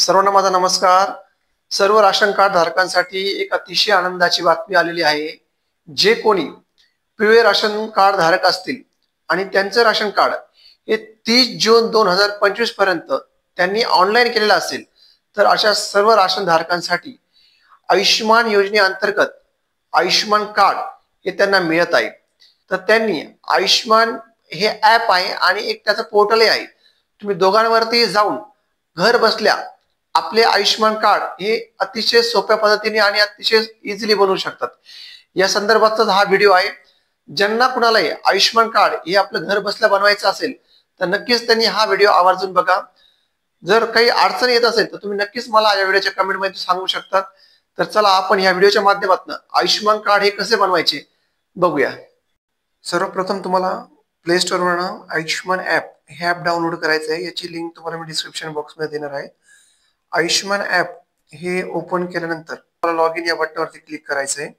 सर्वांना माझा नमस्कार. सर्व राशन कार्ड धारकांसाठी एक अतिशय आनंदाची बातमी आलेली आहे. जे कोणी पिवळे राशन कार्ड धारक असतील आणि त्यांचं राशन कार्ड हे 30 जून 2025 पर्यंत त्यांनी ऑनलाईन केलेलं असेल तर अशा सर्व राशन धारकांसाठी आयुष्यमान योजनेअंतर्गत आयुष्यमान कार्ड हे त्यांना मिळत आहे. तर त्यांनी आयुष्यमान हे ॲप आहे आणि एक त्याचं पोर्टलही आहे. तुम्ही दोघांवरती जाऊन घर बसल्या आपले आयुष्यमान कार्ड हे अतिशय सोप्या पद्धतीने आणि अतिशय इझिली बनवू शकतात. या संदर्भातच हा व्हिडिओ आहे. ज्यांना कुणालाही आयुष्यमान कार्ड हे आपलं घर बसल्या बनवायचं असेल तर नक्कीच त्यांनी हा व्हिडिओ आवर्जून बघा. जर काही अडचण येत असेल तर तुम्ही नक्कीच मला या व्हिडिओच्या कमेंटमध्ये सांगू शकता. तर चला आपण या व्हिडिओच्या माध्यमातून आयुष्यमान कार्ड हे कसे बनवायचे बघूया. सर्वप्रथम तुम्हाला प्ले स्टोअरवरून आयुष्यमान ॲप हे ॲप डाउनलोड करायचं आहे. याची लिंक तुम्हाला मी डिस्क्रिप्शन बॉक्समध्ये देणार आहे. आयुष्यमान ॲप हे ओपन केल्यानंतर तुम्हाला लॉग इन या बटनावरती क्लिक करायचं आहे.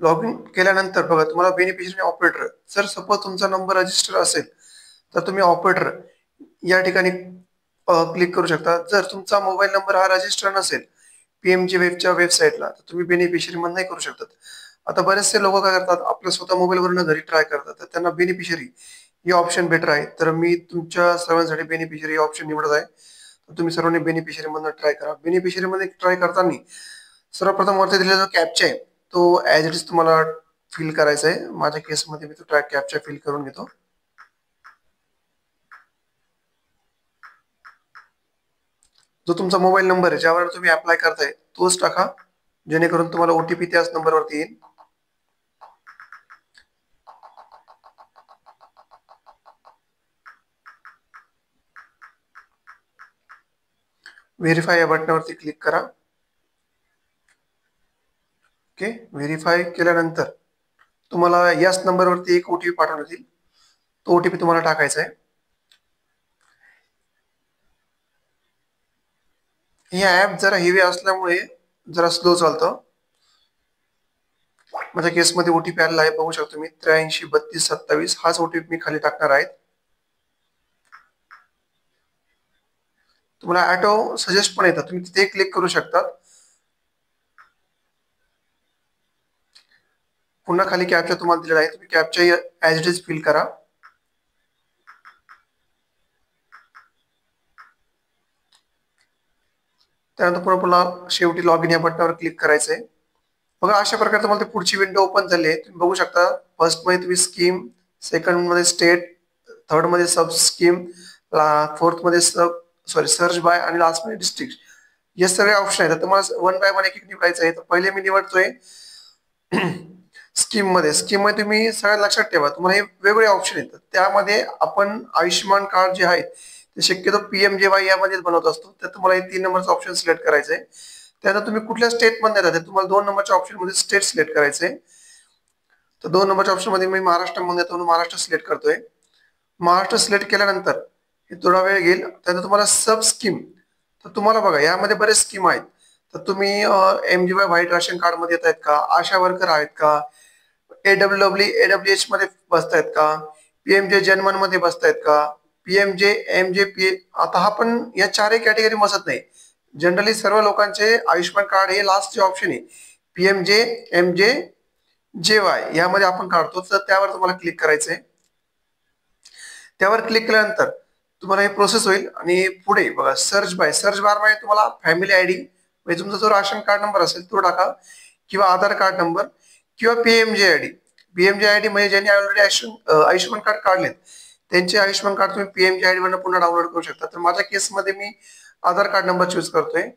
लॉग इन केल्यानंतर बघा तुम्हाला बेनिफिशियरी ऑपरेटर, जर सपोज तुमचा नंबर रजिस्टर असेल तर तुम्ही ऑपरेटर या ठिकाणी क्लिक करू शकता. जर तुमचा मोबाईल नंबर हा रजिस्टर नसेल पीएमजी वेबच्या वेबसाईटला तर तुम्ही बेनिफिशियरी मध्ये नाही करू शकतात. आता बरेचसे लोक काय करतात, आपल्या स्वतः मोबाईलवरून घरी ट्राय करतात, तर त्यांना बेनिफिशियरी हे ऑप्शन बेटर आहे. तर मी तुमच्या सर्वांसाठी बेनिफिशियरी ऑप्शन निवडत आहे. तर तुम्ही सर्वांनी बेनिफिशियरी मधून ट्राय करा. बेनिफिशियरी मध्ये ट्राय करताना सर्वप्रथम वरती दिलेला जो कॅप्चा आहे तो ऍज इट इज तुम्हाला फिल करायचा आहे. माझ्या केसमध्ये मी तो ट्राय कॅप्चा फिल करून घेतो. जो तुमचा मोबाईल नंबर आहे ज्यावर तुम्ही अप्लाय करताय तोच टाका, जेणेकरून तुम्हाला ओटीपी त्याच नंबरवरती येईल. व्हेरीफाय या बटनावरती क्लिक करा. ओके, व्हेरीफाय केल्यानंतर तुम्हाला याच नंबरवरती एक ओटीपी पाठवण्यात येईल. तो ओटीपी तुम्हाला टाकायचा आहे. हे ऍप जरा हेवी असल्यामुळे जरा स्लो चालतं. माझ्या केसमध्ये ओटीपी आलेला आहे, बघू शकतो मी 833227. हाच ओटीपी मी खाली टाकणार आहे. तुम्हाला ऑटो सजेस्ट पण येतात, तुम्ही तिथे क्लिक करू शकता. पुन्हा खाली कॅप्चा तुम्हाला दिलेला आहे, तुम्ही captcha as it is fill करा. त्यानंतर पुन्हा शेवटी लॉग इन या बटनावर क्लिक करायचंय. बघा अशा प्रकारे तुम्हाला पुढची विंडो ओपन झाली आहे. तुम्ही बघू शकता फर्स्ट मध्ये तुम्ही स्कीम, सेकंड मध्ये स्टेट, थर्ड मध्ये सब स्कीम, फोर्थ मध्ये सर्च बाय आणि लास्ट मध्ये डिस्ट्रिक्ट. हे सगळे ऑप्शन आहेत. तुम्हाला वन बाय वन एक एक निवडायचं आहे. तर पहिले मी निवडतोय स्कीम मध्ये. स्कीम मध्ये तुम्ही सगळ्यात लक्षात ठेवा तुम्हाला हे वेगवेगळे ऑप्शन येतात. त्यामध्ये आपण आयुष्यमान कार्ड जे आहे ते शक्यतो पीएमजेवाय यामध्येच बनवत असतो. तर तुम्हाला हे 3 नंबरचं ऑप्शन सिलेक्ट करायचं आहे. त्यानंतर तुम्ही कुठल्या स्टेट मध्ये येतात तुम्हाला 2 नंबरच्या ऑप्शन मध्ये स्टेट सिलेक्ट करायचंय. तर 2 नंबरच्या ऑप्शन मध्ये मी महाराष्ट्रामध्ये येतो, महाराष्ट्र सिलेक्ट करतोय. महाराष्ट्र सिलेक्ट केल्यानंतर हे थोडा वेळ घेईल. त्यानंतर तुम्हाला सब स्कीम, तर तुम्हाला बघा यामध्ये बरेच स्कीम आहेत. तर तुम्ही एमजीवाय व्हाईट राशन कार्ड मध्ये येत आहेत का, आशा वर्कर आहेत का, एडब्ल्यूएच मध्ये बसतायत का, पीएमजे जनमन मध्ये बसतायत का, पीएमजे एमजे आता हा पण या चारही कॅटेगरी बसत नाही. जनरली सर्व लोकांचे आयुष्यमान कार्ड हे लास्ट ऑप्शन आहे पीएमजे एमजे जेवाय यामध्ये आपण काढतो. तर त्यावर तुम्हाला क्लिक करायचंय. त्यावर क्लिक केल्यानंतर तुम्हाला हे प्रोसेस होईल आणि पुढे बघा सर्च बार मध्ये तुम्हाला फॅमिली आयडी म्हणजे तुमचा जो राशन कार्ड नंबर असेल तो टाका, किंवा आधार कार्ड नंबर, किंवा पीएमजे आयडी. पीएमजे आयडी म्हणजे ज्यांनी ऑलरेडी आयुष्यमान कार्ड काढलेत त्यांचे आयुष्यमान कार्ड तुम्ही पीएमजे आयडी वरनं पुन्हा डाउनलोड करू शकता. तर माझ्या केसमध्ये मी आधार कार्ड नंबर चूज करतोय.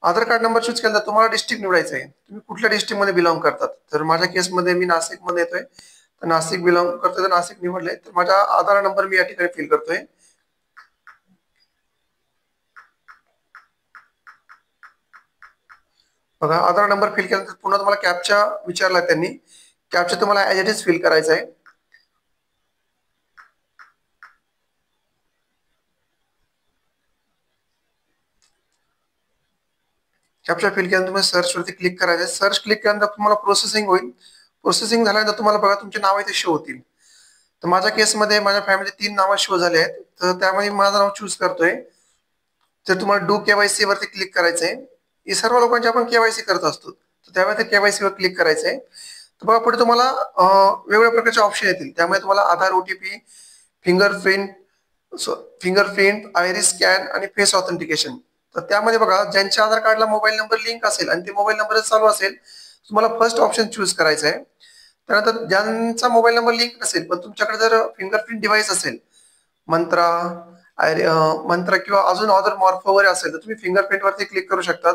आधार कार्ड नंबर चूज केला तर तुम्हाला डिस्ट्रिक्ट निवडायचं आहे. तुम्ही कुठल्या डिस्ट्रिक्ट मध्ये बिलॉंग करतात. तर माझ्या केसमध्ये मी नाशिक मध्ये येतोय, तर नाशिक बिलॉंग करतोय, तर नाशिक निवडलंय. तर माझा आधार नंबर मी या ठिकाणी फिल करतोय. बघा आधार नंबर फिल केल्यानंतर पुन्हा तुम्हाला कॅप्चा विचारला त्यांनी. कॅप्चा तुम्हाला ऍज इट इज फिल करायचा आहे. कॅप्चा फिल केल्यानंतर तुम्हाला सर्च वरती क्लिक करायचं. सर्च क्लिक केल्यानंतर तुम्हाला प्रोसेसिंग होईल. प्रोसेसिंग झाल्यानंतर तुम्हाला बघा तुमचे नाव इथे शो होतील. तर माझ्या केसमध्ये माझ्या फॅमिली 3 नावं शो झाले आहेत, तर त्यामध्ये माझं नाव चूज करतोय. तर तुम्हाला डू केवायसी वरती क्लिक करायचंय. हे सर्व लोकांची आपण केवायसी करत असतो, तर त्यामुळे केवायसी वर क्लिक करायचंय. तर बघा पुढे तुम्हाला वेगवेगळ्या प्रकारचे ऑप्शन येतील. त्यामुळे तुम्हाला आधार, ओटीपी, फिंगरप्रिंट, आयरिस स्कॅन आणि फेस ऑथेंटिकेशन. तर त्यामध्ये बघा ज्यांच्या आधार कार्डला मोबाईल नंबर लिंक असेल आणि ते मोबाईल नंबर चालू असेल, तुम्हाला फर्स्ट ऑप्शन चूज करायचं आहे. त्यानंतर ज्यांचा मोबाईल नंबर लिंक नसेल पण तुमच्याकडे जर फिंगरप्रिंट डिव्हाइस असेल, मंत्रा मंत्रा किंवा अजून अदर मॉर्फ वगैरे असेल, तर तुम्ही फिंगरप्रिंट वरती क्लिक करू शकतात.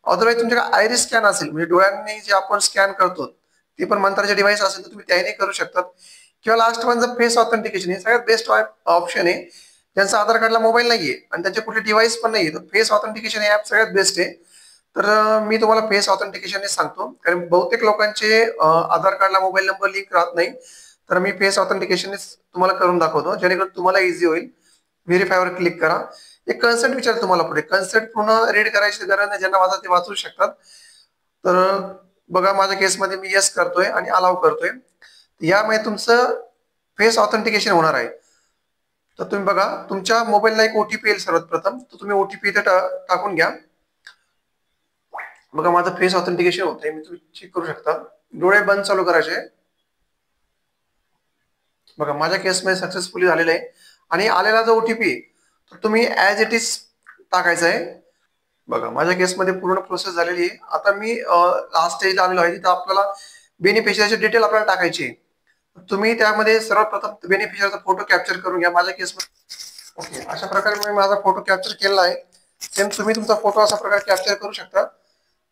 अदरवाईज तुमच्याकडे आयरिस स्कॅन असेल, म्हणजे डोळ्यांनी जे आपण स्कॅन करतो ते पण मंत्राचे डिव्हाइस असेल, तर तुम्ही त्याने करू शकतात. किंवा लास्ट वन जर फेस ऑथेंटिकेशन, हे सगळ्यात बेस्ट ऑप्शन आहे. ज्यांचा आधार कार्डला मोबाईल नाहीये आणि त्यांचे कुठले डिव्हाइस पण नाहीये, तर फेस ऑथेंटिकेशन हे ऍप सगळ्यात बेस्ट आहे. तर मी तुम्हाला फेस ऑथेंटिकेशन सांगतो, कारण बहुतेक लोकांचे आधार कार्डला मोबाईल नंबर लिंक राहत नाही. तर मी फेस ऑथेंटिकेशन तुम्हाला करून दाखवतो, जेणेकरून तुम्हाला इझी होईल. व्हेरीफायवर क्लिक करा. एक कन्सेंट विचार तुम्हाला पुढे. कन्सेंट पूर्ण रीड करायची गरज नाही, ज्यांना वाचा ते वाचू शकतात. तर बघा माझ्या केसमध्ये मी येस करतोय आणि अलाव करतोय. यामुळे तुमचं फेस ऑथेंटिकेशन होणार आहे. तर तुम्ही बघा तुमच्या मोबाईलला एक ओटीपी येईल सर्वात प्रथम, तर तुम्ही ओटीपी इथे टाकून घ्या. बघा माझं फेस ऑथेंटिकेशन होतंय, मी तुम्ही चेक करू शकता. डोळे बंद चालू करायचे. बघा माझ्या केसमध्ये सक्सेसफुली झालेलं आहे. आणि आलेला जो ओटीपी तर तुम्ही ऍज इट इज टाकायचा आहे. बघा माझ्या केसमध्ये पूर्ण प्रोसेस झालेली आहे. आता मी लास्ट स्टेजला आलेलो आहे, तिथं आपल्याला बेनिफिशियरीचे डिटेल आपल्याला टाकायची आहे. तुम्ही त्यामध्ये सर्वप्रथम बेनिफिशियरीचा फोटो कॅप्चर करून घ्या. माझ्या केसमध्ये ओके अशा प्रकारे मी माझा फोटो कॅप्चर केलेला आहे. सेम तुम्ही तुमचा फोटो अशा प्रकारे कॅप्चर करू शकता.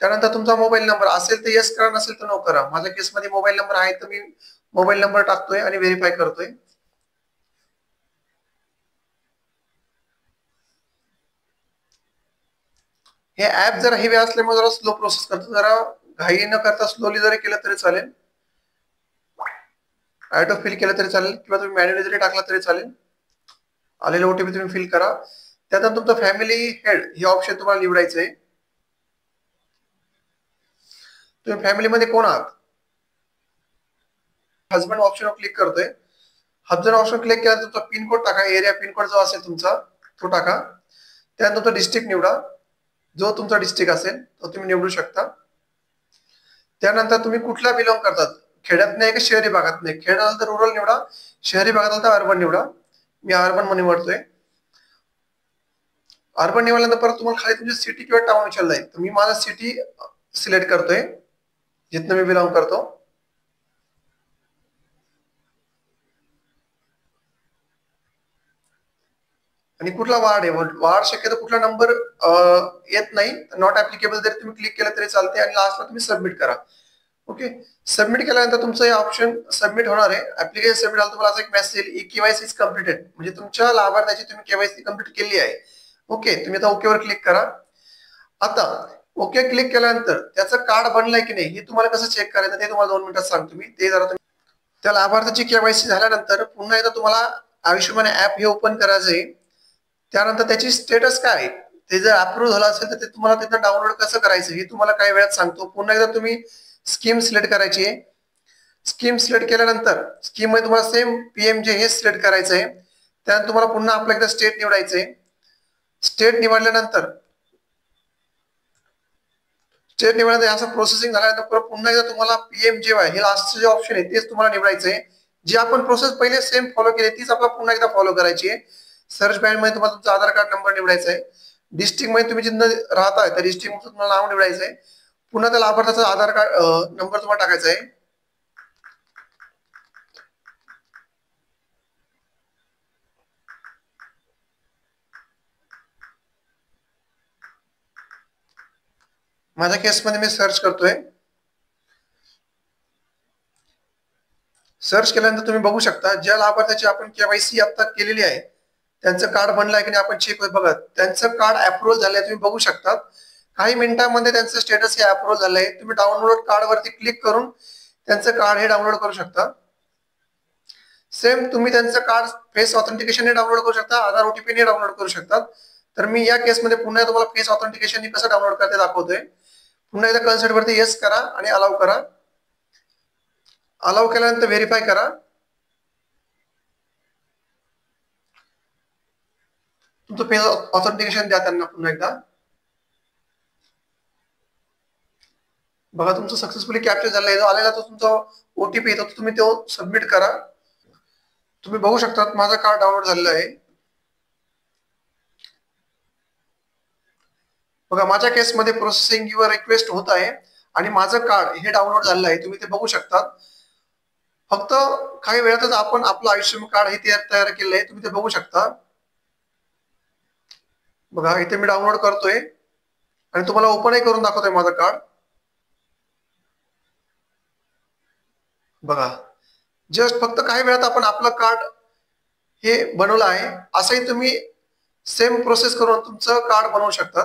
त्यानंतर तुमचा मोबाईल नंबर असेल तर येस करा, नसेल तर नो करा. माझ्या केसमध्ये मोबाईल नंबर आहे, तर मी मोबाईल नंबर टाकतोय आणि व्हेरीफाय करतोय. हे ऍप जरा हेवी असल्यामुळे जरा स्लो प्रोसेस करतो. जरा घाई न करता स्लोली जरी केलं तरी चालेल. ऑटो फिल केलं तरी चालेल किंवा तुम्ही मॅन्युअली जरी टाकला तरी चालेल. आलेले ओटीपी तुम्ही फिल करा. त्यानंतर तुमचं फॅमिली हेड हे ऑप्शन तुम्हाला निवडायचं आहे. तुम्ही फॅमिलीमध्ये कोण आहात? हजबंड ऑप्शनवर क्लिक करतोय. हजबंड ऑप्शन क्लिक केल्यानंतर तुमचा पिनकोड टाका. एरिया पिनकोड जो असेल तुमचा तो टाका. त्यानंतर तुमचा डिस्ट्रिक्ट निवडा. जो तुमचा डिस्ट्रिक्ट असेल तो तुम्ही निवडू शकता. त्यानंतर तुम्ही कुठला बिलॉंग करतात, खेड्यात नाही का शहरी भागात नाही. खेड्यात असेल तर रुरल निवडा, शहरी भागात असेल तर अर्बन निवडा. मी अर्बन मध्ये निवडतोय. अर्बन निवडल्यानंतर परत तुम्हाला खाली तुमची सिटी किंवा टाउन विचारलं जाईल, तर मी माझा सिटी सिलेक्ट करतोय जिथनं मी बिलॉंग करतो. आणि कुठला वार्ड आहे, वार्ड शक्यतो कुठला नंबर येत नाही, नॉट ऍप्लिकेबल जरी तुम्ही क्लिक केलं तरी चालते. आणि लास्टला तुम्ही सबमिट करा. ओके सबमिट केल्यानंतर तुमचं हे ऑप्शन सबमिट होणार आहे. ऍप्लिकेशन सबमिट झालं तुम्हाला असं एक मेसेज येईल, केवायसी इज कम्प्लिटेड, म्हणजे तुमच्या लाभार्थ्याची तुम्ही केवायसी कम्प्लीट केली आहे. ओके तुम्ही आता ओके वर क्लिक करा. आता ओके क्लिक केल्यानंतर त्याचं कार्ड बनलंय की नाही हे तुम्हाला कसं चेक करायचं ते तुम्हाला 2 मिनिटात सांगतो मी. ते जरा तुम्ही त्या लाभार्थ्याची केवायसी झाल्यानंतर पुन्हा एकदा तुम्हाला आयुष्यमान ऍप हे ओपन करायचं आहे. त्यानंतर त्याची स्टेटस काय आहे, ते जर अप्रूव्ह झालं असेल तर ते तुम्हाला तिथं डाउनलोड कसं करायचं हे तुम्हाला काही वेळात सांगतो. पुन्हा एकदा तुम्ही स्कीम सिलेक्ट करायची आहे. स्कीम सिलेक्ट केल्यानंतर स्कीम मध्ये तुम्हाला सेम पीएमजे हे सिलेक्ट करायचं आहे. त्यानंतर तुम्हाला पुन्हा आपलं एकदा स्टेट निवडायचं आहे. स्टेट निवडल्यानंतर असं प्रोसेसिंग झाल्यानंतर पुन्हा एकदा तुम्हाला पीएमजेवाय हे लास्टचं जे ऑप्शन आहे तेच तुम्हाला निवडायचं आहे. जी आपण प्रोसेस पहिले सेम फॉलो केली तीच आपल्याला पुन्हा एकदा फॉलो करायची आहे. सर्च बँड मध्ये तुम्हाला तुमचा आधार कार्ड नंबर निवडायचा आहे. डिस्ट्रिक्ट मध्ये तुम्ही जिथं राहताय त्या डिस्ट्रिक्ट मध्ये तुम्हाला नाव निवडायचं आहे. पुन्हा त्या लाभार्थ्याचा आधार कार्ड नंबर तुम्हाला टाकायचा आहे. माझ्या केसमध्ये मी सर्च करतोय. सर्च केल्यानंतर तुम्ही बघू शकता ज्या लाभार्थ्याची आपण केवायसी आता केलेली आहे त्यांचं कार्ड बनलंय की नाही आपण चेक बघा. त्यांचं कार्ड अप्रूव्हल झालंय तुम्ही बघू शकता. काही मिनिटांमध्ये त्यांचं स्टेटस हे अप्रूव्हल झालंय. तुम्ही डाउनलोड कार्ड वरती क्लिक करून त्यांचं कार्ड हे डाउनलोड करू शकता. सेम तुम्ही त्यांचं कार्ड फेस ऑथेंटिकेशन डाउनलोड करू शकता, आधार ओटीपी डाउनलोड करू शकतात. तर मी या केसमध्ये पुन्हा तुम्हाला फेस ऑथेंटिकेशन कसं डाउनलोड करते दाखवतोय. पुन्हा एकदा कन्सेंट वरती येस करा आणि अलाउ करा. अलाउ केल्यानंतर व्हेरीफाय करा. तुमचं फेस ऑथेंटिकेशन द्या त्यांना पुन्हा एकदा. बघा तुमचं सक्सेसफुली कॅप्चर झालं आहे. जो आलेला तो तुमचा ओटीपी येतो, तुम्ही तो सबमिट करा. तुम्ही बघू शकता माझं कार्ड डाउनलोड झालेलं आहे. बघा माझ्या केसमध्ये प्रोसेसिंग युअर रिक्वेस्ट होत आहे आणि माझं कार्ड हे डाउनलोड झालेलं आहे. तुम्ही ते बघू शकता. फक्त काही वेळातच आपण आपलं आयुष्यमान कार्ड हे तयार केलं आहे. तुम्ही ते बघू शकता. बघा इथे मी डाउनलोड करतोय आणि तुम्हाला ओपनही करून दाखवतोय माझं कार्ड. बघा जस्ट फक्त काही वेळात आपण आपलं कार्ड हे बनवलं आहे. असंही तुम्ही सेम प्रोसेस करून तुमचं कार्ड बनवू शकता.